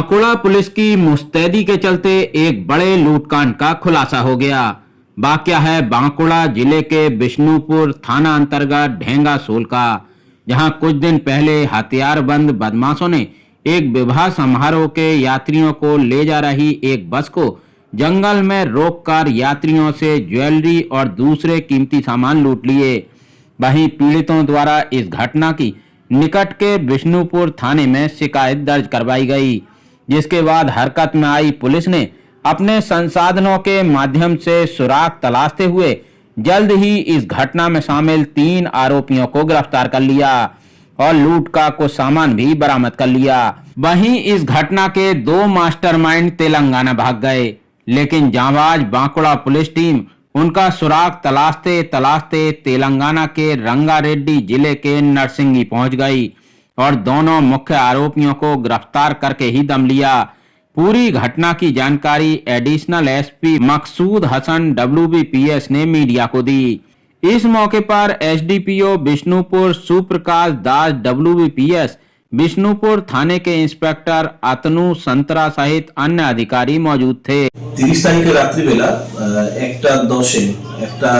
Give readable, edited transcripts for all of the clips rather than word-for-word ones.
Bankura police की मुस्तैदी के चलते एक बड़े लूटकांड का खुलासा हो गया। वाकया है बांकुड़ा जिले के बिष्णुपुर थाना अंतर्गत ढेंगा सोल का, जहां कुछ दिन पहले हथियारबंद बदमाशों ने एक विवाह समारोह के यात्रियों को ले जा रही एक बस को जंगल में रोककर यात्रियों से ज्वेलरी और दूसरे कीमती सामान लूट लिए। वहीं पीड़ितों द्वारा इस घटना की निकट के बिष्णुपुर थाने में शिकायत दर्ज करवाई गई, जिसके बाद हरकत में आई पुलिस ने अपने संसाधनों के माध्यम से सुराग तलाशते हुए जल्द ही इस घटना में शामिल 3 आरोपियों को गिरफ्तार कर लिया और लूट का कुछ सामान भी बरामद कर लिया। वहीं इस घटना के 2 मास्टरमाइंड तेलंगाना भाग गए, लेकिन जांबाज बांकुड़ा पुलिस टीम उनका सुराग तलाशते तलाशते तेलंगाना के रंगारेड्डी जिले के नरसिंगी पहुंच गई और दोनों मुख्य आरोपियों को गिरफ्तार करके ही दम लिया। पूरी घटना की जानकारी एडिशनल एसपी मकसूद हसन WBPS ने मीडिया को दी। इस मौके पर एसडीपीओ बिष्णुपुर सुप्रकाश दास WBPS, बिष्णुपुर थाने के इंस्पेक्टर अतनु संतरा सहित अन्य अधिकारी मौजूद थे। 30 তারিখে রাত্রিবেলা 1:10-এ একটা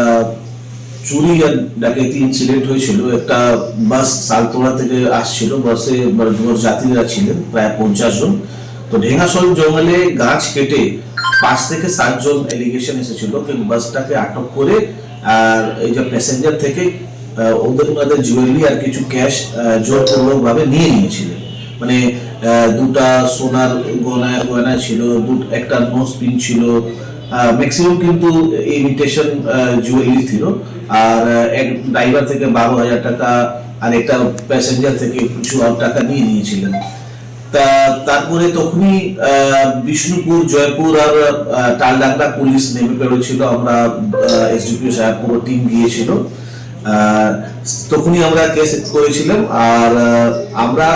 চুরি আর ডাকাতি ইনসিডেন্ট হয়েছিল। একটা বাস সালতোড়া থেকে আসছিল, বাসে যাত্রীরা ছিলেন প্রায় 50 জন। তো ঢেঙ্গাসোল জঙ্গলে গাছ কেটে 5 থেকে 7 জন এলিগেশন এসেছিল যে বাসটাকে আটক করে আর এই যে প্যাসেঞ্জার থেকে ওদের জুয়েলারি আর কিছু ক্যাশ জোরপূর্বক ভাবে নিয়ে নিয়েছিলেন। মানে দুটা সোনার গয়না ছিল, একটা নোজ পিন ছিল, ম্যাক্সিমাম কিন্তু ইমিটেশন জুয়েলারি ছিল। আর এক ড্রাইভার থেকে 12,000 টাকা আর একটা প্যাসেঞ্জার থেকে কিছু টাকা নিয়ে নিয়েছিলেন। তারপরে তখনই বিষ্ণুপুর, জয়পুর আর টালডাঙ্গা পুলিশ নেমে পড়েছিল। আমরা এসডিপিও সাহেব পুরো টিম গিয়েছিল। তখনই আমরা কেস করেছিলাম আর আমরা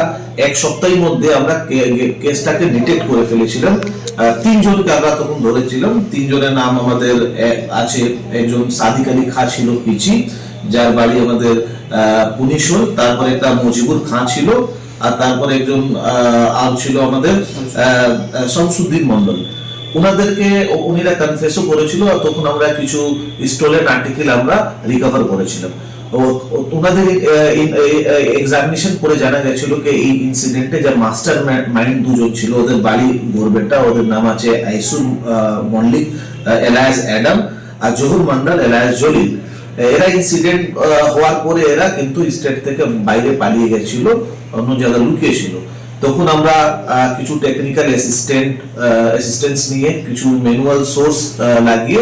এক সপ্তাহের মধ্যে আমরা কেসটাকে ডিটেক্ট করে ফেলেছিলাম। 3 জনকে আমরা তখন ধরেছিলাম। 3 জনের নাম আমাদের আছে। একজন সাদিক আলী খাঁ ছিল পিচি, যার বাড়ি আমাদের পুনিশোর। তারপরে একটা মজিবুর খাঁ ছিল, আর তারপরে একজন আর ছিল আমাদের শামসুদ্দিন মন্ডল। ওনাদেরকে উনিরা কনফেসও করেছিল আর তখন আমরা কিছু স্টোলেন আর্টিকেল আমরা রিকভার করেছিলাম। ওনাদের এক্সামিনেশন করে জানা গেছিল যে এই ইনসিডেন্টে যে মাস্টার মাইন্ড 2 জন ছিল, ওদের বাড়ি গোরবেটা, ওদের নাম আছে আইসুল মল্লিক এলায়াস অ্যাডাম আর জহুর মন্ডল এলায়াস জলিল। এরা ইনসিডেন্ট হওয়ার পরে এরা কিন্তু স্টেট থেকে বাইরে পালিয়ে গেছিল, অন্য জায়গায় লুকিয়েছিল। তখন আমরা কিছু টেকনিক্যাল অ্যাসিস্ট্যান্স নিয়ে কিছু ম্যানুয়াল সোর্স লাগিয়ে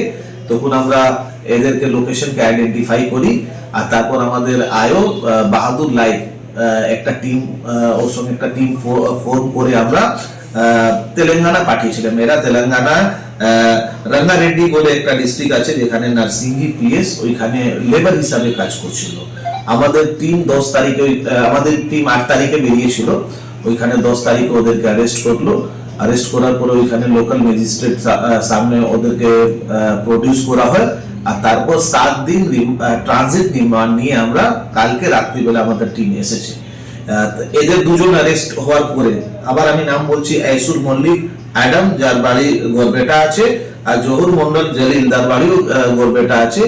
তখন আমরা এদেরকে লোকেশনকে আইডেন্টিফাই করি। আর তারপর আমাদের আয়ো বাহাদুর লাইক একটা টিম, ওর সঙ্গে একটা টিম ফর্ম করে আমরা তেলেঙ্গানা পাঠিয়েছিলাম। এরা তেলেঙ্গানা রঙ্গারেড্ডি বলে একটা ডিস্ট্রিক্ট আছে যেখানে নার্সিংহি PS, ওইখানে লেবার হিসাবে কাজ করছিল। আমাদের টিম 10 তারিখে, আমাদের টিম 8 তারিখে বেরিয়েছিল। ওইখানে 10 তারিখে ওদেরকে অ্যারেস্ট করলো। অ্যারেস্ট করার পরে ওইখানে লোকাল ম্যাজিস্ট্রেট সামনে ওদেরকে প্রডিউস করা হয়। আর তারপর 7 দিন ট্রানজিট রিমান্ড নিয়ে আমরা কালকে রাত্রিবেলা আমাদের টিম এসেছে। এদের 2 জন অ্যারেস্ট হওয়ার পরে আবার আমি নাম বলছি, আইসুল মল্লিক অ্যাডাম যার বাড়ি গোরবেটা আছে, আর জহুর মন্ডল জলিল যার বাড়িও গোরবেটা আছে।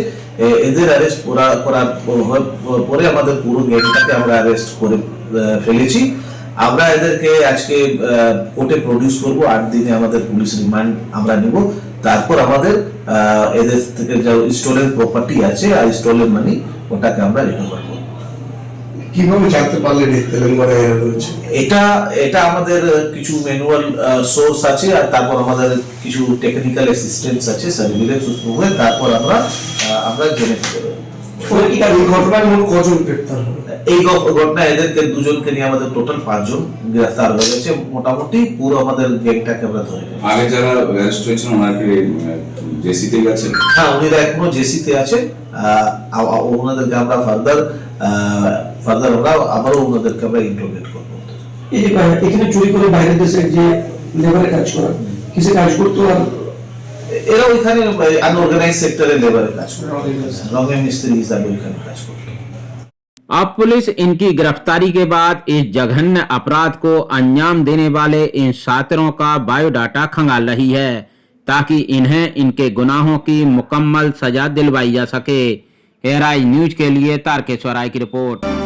এদের অ্যারেস্ট করার পরে আমাদের পুরো গ্যাংটাকে আমরা অ্যারেস্ট করে ফেলেছি। আমরা এদেরকে আজকে কোর্টে প্রডিউস করব। 8 দিনে আমাদের পুলিশ রিমান্ড আমরা নিব। তারপর আমাদের এদের থেকে যে স্টোলেন প্রপার্টি আছে আর স্টোলেন মানি, ওটাকে আমরা রিকভার করব। কিভাবে জানতে পারলেন এই তেলেঙ্গানায় রয়েছে? এটা আমাদের কিছু ম্যানুয়াল সোর্স আছে আর তারপর আমাদের কিছু টেকনিক্যাল অ্যাসিস্ট্যান্স আছে, সার্ভিলেন্স উপরে। তারপর আমরা জেনে এই ঘটনায় মোট কজন গ্রেফতার হলো? এই ঘটনা এদেরকে 2 জনকে নিয়ে আমাদের টোটাল 5 জন গ্রেফতার হয়ে গেছে। মোটামুটি পুরো আমাদের গ্যাংটাকে আমরা ধরে নিয়েছি। আগে যারা অ্যারেস্ট হয়েছেন ওনারা কি জেসিতে গেছেন? হ্যাঁ, উনিরা এখনো জেসিতে আছে। ওনাদেরকে আমরা ফার্দার আমরা আবারও ওনাদেরকে আমরা ইন্টারোগেট করবো। এখানে চুরি করে বাইরের দেশে যে লেবারে কাজ করা, কিসে কাজ করতো? আর এরা ওইখানে আনঅর্গানাইজ সেক্টরে লেবারে কাজ করে, রঙের মিস্ত্রি হিসাবে ওইখানে কাজ করতো। अब पुलिस इनकी गिरफ्तारी के बाद इस जघन्य अपराध को अंजाम देने वाले इन सातिरों का बायोडाटा खंगाल रही है ताकि इन्हें इनके गुनाहों की मुकम्मल सजा दिलवाई जा सके। एआरआई न्यूज के लिए तारकेश्वर राय की रिपोर्ट।